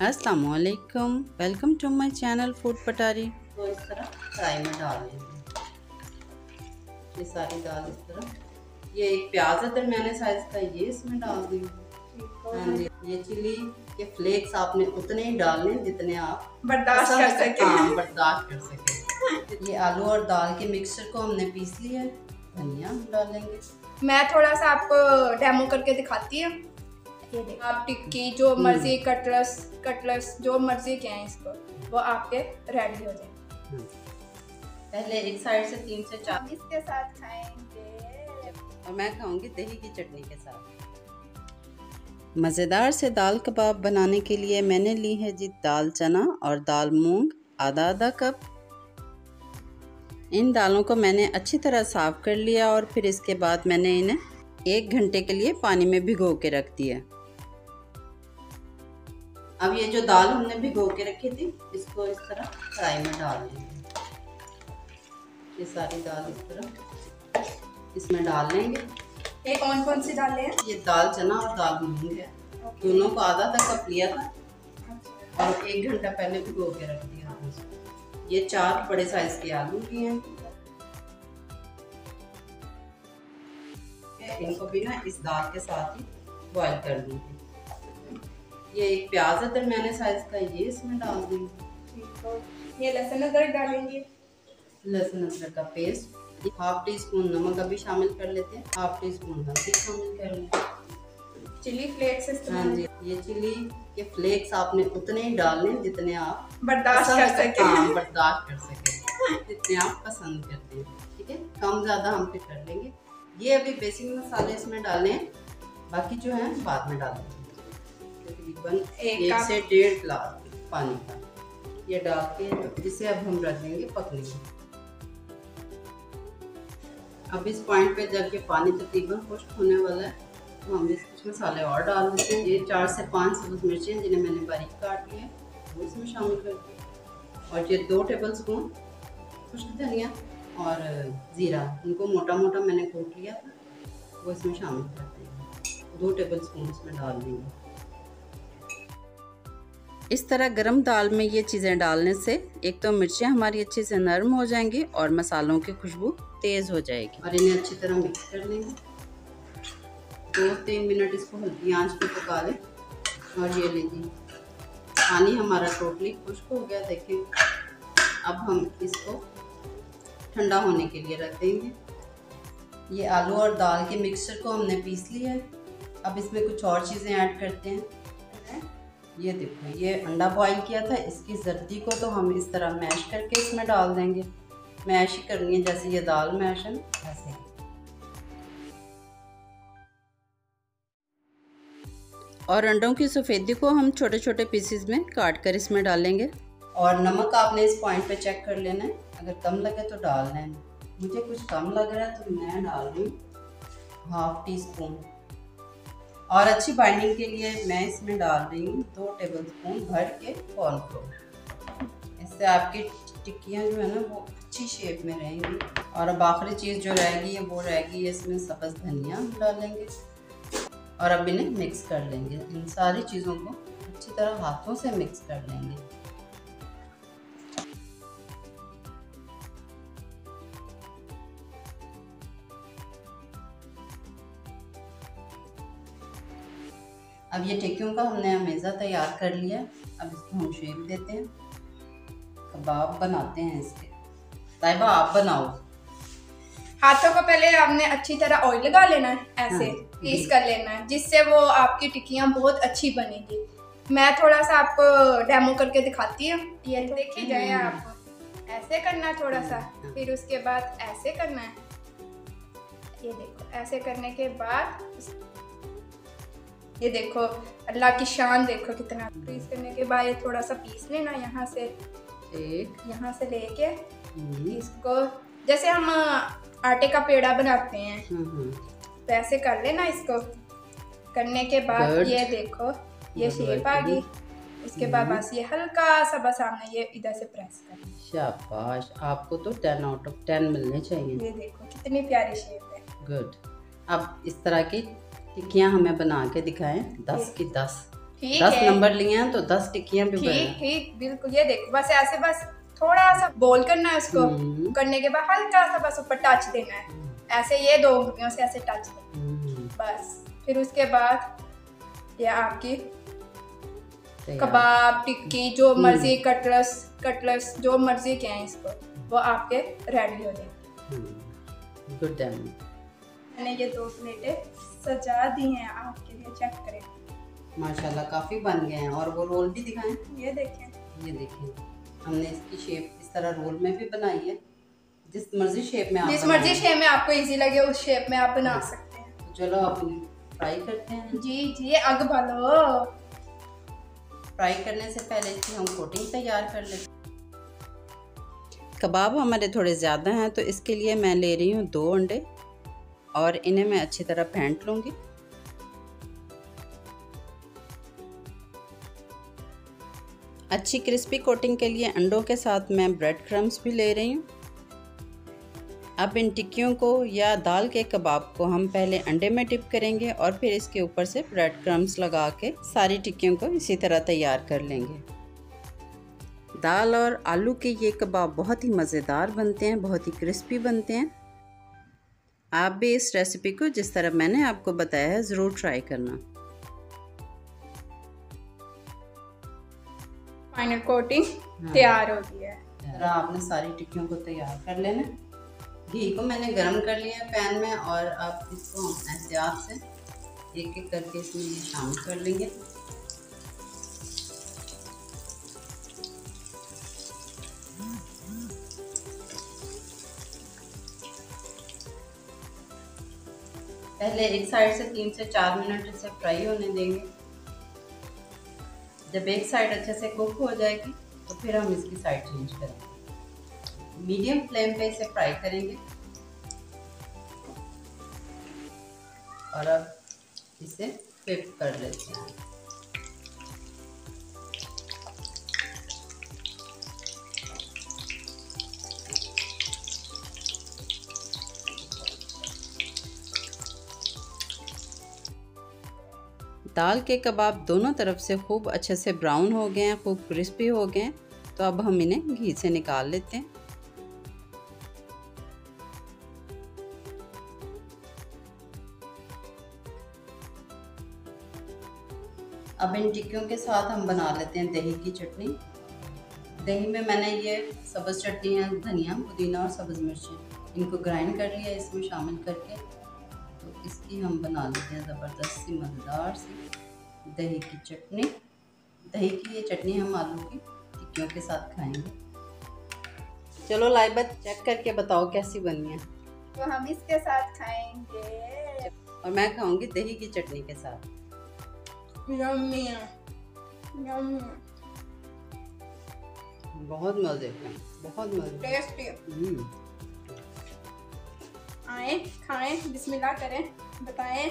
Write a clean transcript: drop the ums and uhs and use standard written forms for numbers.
अस्सलामुअलैकुम, welcome to my channel food Patari. तो इस तरह फ्राई में डाल लेंगे ये सारी दाल। इस तरह ये एक प्याज है दरमियाने साइज का, ये इसमें डाल देंगे। हाँ जी, ये चिली के फ्लेक्स आपने उतने ही डालने जितने आप बर्दाश्त कर सके। हाँ, बर्दाश्त कर सके। ये आलू और दाल के मिक्सचर को हमने पीस लिया है, धनिया डालेंगे। मैं थोड़ा सा आपको डेमो करके दिखाती हूँ। ये देखो, आप टिक्की जो मर्जी, कटलेट्स जो मर्जी कहें इसको, वो आपके रेडी हो जाए। पहले एक साइड से 3 से 4 इसके साथ खाएंगे और मैं खाऊंगी दही की चटनी के साथ। मज़ेदार से दाल कबाब बनाने के लिए मैंने ली है जी दाल चना और दाल मूंग आधा आधा कप। इन दालों को मैंने अच्छी तरह साफ़ कर लिया और फिर इसके बाद मैंने इन्हें 1 घंटे के लिए पानी में भिगो के रख दिया। अब ये जो दाल हमने भिगो के रखी थी, इसको इस तरह फ्राई में डाल लेंगे। ये सारी दाल इस तरह इसमें डाल लेंगे। ये कौन कौन सी दालें हैं? ये दाल चना और दाल मूंग है। दोनों को आधा तक कप लिया था और 1 घंटा पहले भिगो के रख दिया। ये 4 बड़े साइज के आलू भी हैं। इनको भी ना इस दाल के साथ ही बॉईल कर देंगे। ये एक प्याज है दरमियाने साइज का, ये इसमें डाल देंगे। ये लहसुन अदरक डालेंगे। लहसुन अदरक का पेस्ट, 1/2 टीस्पून नमक अभी शामिल कर लेते हैं, 1/2 टीस्पून हल्दी शामिल कर लेंगे। चिली फ्लेक्स हाँ जी, ये चिली के फ्लेक्स आपने उतने ही डालने जितने आप बर्दाश्त कर सके। हाँ, बर्दाश्त कर सके, जितने आप पसंद करते हैं। ठीक है, कम ज़्यादा हम फिर कर लेंगे। ये अभी बेसिक मसाले इसमें डालने हैं, बाकी जो है बाद में डालेंगे। तकरीबन 1 से 1.5 गिलास पानी का ये डाल के जिसे अब हम रख देंगे पकने। अब इस पॉइंट पे जब ये पानी तकरीबन खुश्क होने वाला है तो हम इसमें कुछ मसाले और डाल देते हैं। ये 4 से 5 सब्ज़ मिर्चें जिन्हें मैंने बारीक काट लिया वो इसमें शामिल कर दिए, और ये 2 टेबल स्पून खुश्क धनिया और ज़ीरा, इनको मोटा मोटा मैंने कूट लिया था, वो इसमें शामिल कर देंगे। 2 टेबल स्पून इसमें डाल देंगे। इस तरह गरम दाल में ये चीज़ें डालने से एक तो मिर्चें हमारी अच्छे से नरम हो जाएंगी और मसालों की खुशबू तेज़ हो जाएगी। और इन्हें अच्छी तरह मिक्स कर लेंगे। 2-3 मिनट इसको हल्की आंच पे पका लें। और ये लीजिए पानी हमारा टोटली खुश्क हो गया। देखें, अब हम इसको ठंडा होने के लिए रख देंगे। ये आलू और दाल के मिक्सचर को हमने पीस लिया है। अब इसमें कुछ और चीज़ें ऐड करते हैं। ये देखो, ये अंडा बॉईल किया था, इसकी जर्दी को तो हम इस तरह मैश करके इसमें डाल देंगे। मैश ही करनी है जैसे ये दाल मैश है ऐसे। और अंडों की सफ़ेदी को हम छोटे छोटे पीसेस में काट कर इसमें डालेंगे। और नमक आपने इस पॉइंट पे चेक कर लेना है, अगर कम लगे तो डालना है। मुझे कुछ कम लग रहा है तो मैं डाल रही हूँ 1/2 टीस्पून। और अच्छी बाइंडिंग के लिए मैं इसमें डाल रही हूँ 2 टेबल स्पून भर के कॉर्नफ्लोर। इससे आपकी टिक्कियाँ जो है ना वो अच्छी शेप में रहेंगी। और अब आखिरी चीज़ जो रहेगी वो रहेगी इसमें सब्ज़ धनिया डालेंगे और अब इन्हें मिक्स कर लेंगे। इन सारी चीज़ों को अच्छी तरह हाथों से मिक्स कर लेंगे। अब ये टिक्कियों का हमने अमेज़ा तैयार कर लिया। अब इसको हम शेप देते हैं, कबाब बनाते हैं इसके। ताइबा आप बनाओ। हाथों को पहले आपने अच्छी तरह ऑयल लगा लेना है, ऐसे पीस कर लेना है, जिससे वो आपकी टिक्कियाँ बहुत अच्छी बनेगी। मैं थोड़ा सा आपको डेमो करके दिखाती हूँ। ये देखिए जाए, आपको ऐसे करना है थोड़ा सा, फिर उसके बाद ऐसे करना है। ये देखो, ऐसे करने के बाद ये देखो, अल्लाह की शान देखो कितना। फ्रीज करने के बाद ये थोड़ा सा पीस लेना यहाँ से, यहाँ से लेके इसको जैसे हम आटे का पेड़ा बनाते हैं वैसे कर लेना। इसको करने के बाद ये देखो ये शेप आ गई। उसके बाद बस ये हल्का सा बस हमने ये इधर से प्रेस करना। शाबाश, आपको तो 10 आउट ऑफ 10 मिलने चाहिए। ये देखो कितनी प्यारी शेप है। गुड। अब इस तरह की टिक्कियाँ हमें बना के दिखाएं 10 की 10। ठीक 10 है, नंबर लिए हैं तो 10 टिक्कियां भी ठीक बनाए। ठीक बिल्कुल। ये देखो बस ऐसे, बस थोड़ा सा बोल करना है उसको। करने के बाद हल्का सा बस ऊपर टच देना है, ऐसे ये 2 उंगलियों से ऐसे टच देना बस। फिर उसके बाद ये आपकी कबाब, टिक्की, जो मर्जी, कटलेट्स जो मर्जी कहें इसको, वो आपके रेडी हो जाए। Good done. मैंने ये 2 प्लेटें सजा दी हैं आपके लिए, चेक करें। माशाल्लाह काफी बन गए हैं। और वो रोल भी दिखाएं। ये देखें, ये देखिए, हमने इसकी शेप इस तरह रोल में भी बनाई है। जिस मर्जी शेप में आप जिस मर्जी शेप में आपको इजी लगे उस शेप में आप बना सकते हैं। तो चलो आप फ्राई करते हैं। जी जी, आग भलो। फ्राई करने से पहले इसकी हम कोटिंग तैयार कर लेते हैं। कबाब हमारे थोड़े ज़्यादा हैं तो इसके लिए मैं ले रही हूँ 2 अंडे और इन्हें मैं अच्छी तरह फेंट लूँगी। अच्छी क्रिस्पी कोटिंग के लिए अंडों के साथ मैं ब्रेड क्रम्स भी ले रही हूँ। अब इन टिक्कियों को या दाल के कबाब को हम पहले अंडे में डिप करेंगे और फिर इसके ऊपर से ब्रेड क्रम्स लगा के सारी टिक्कियों को इसी तरह तैयार कर लेंगे। दाल और आलू के ये कबाब बहुत ही मज़ेदार बनते हैं, बहुत ही क्रिस्पी बनते हैं। आप भी इस रेसिपी को जिस तरह मैंने आपको बताया है ज़रूर ट्राई करना। फाइनल कोटिंग तैयार हो गई है। जरा आपने सारी टिक्कियों को तैयार कर लेना। घी को मैंने गरम कर लिया है पैन में और आप इसको एहतियात से एक एक करके इसमें ये शामिल कर लेंगे। पहले एक साइड से 3 से 4 मिनट इसे फ्राई होने देंगे। जब एक साइड अच्छे से कुक हो जाएगी तो फिर हम इसकी साइड चेंज करेंगे। मीडियम फ्लेम पे इसे फ्राई करेंगे और अब इसे फ्लिप कर लेते हैं। दाल के कबाब दोनों तरफ से खूब अच्छे से ब्राउन हो गए हैं, खूब क्रिस्पी हो गए हैं। तो अब हम इन्हें घी से निकाल लेते हैं। अब इन टिक्कियों के साथ हम बना लेते हैं दही की चटनी। दही में मैंने ये सब्ज़ चटनी है, धनिया, पुदीना और सब्ज़ मिर्ची, इनको ग्राइंड कर लिया इसमें शामिल करके। तो इसकी हम बना लेते हैं ज़बरदस्त सी मज़ेदार सी दही की चटनी। दही की ये चटनी हम आलू की टिक्कियों के साथ खाएंगे। चलो लाइबा चेक करके बताओ कैसी बनी है। तो हम इसके साथ खाएंगे और मैं खाऊंगी दही की चटनी के साथ। यम्मी यम्मी, बहुत मज़े का, बहुत मज़े टेस्टी। आए खाएं, बिस्मिल्लाह करें, बताएं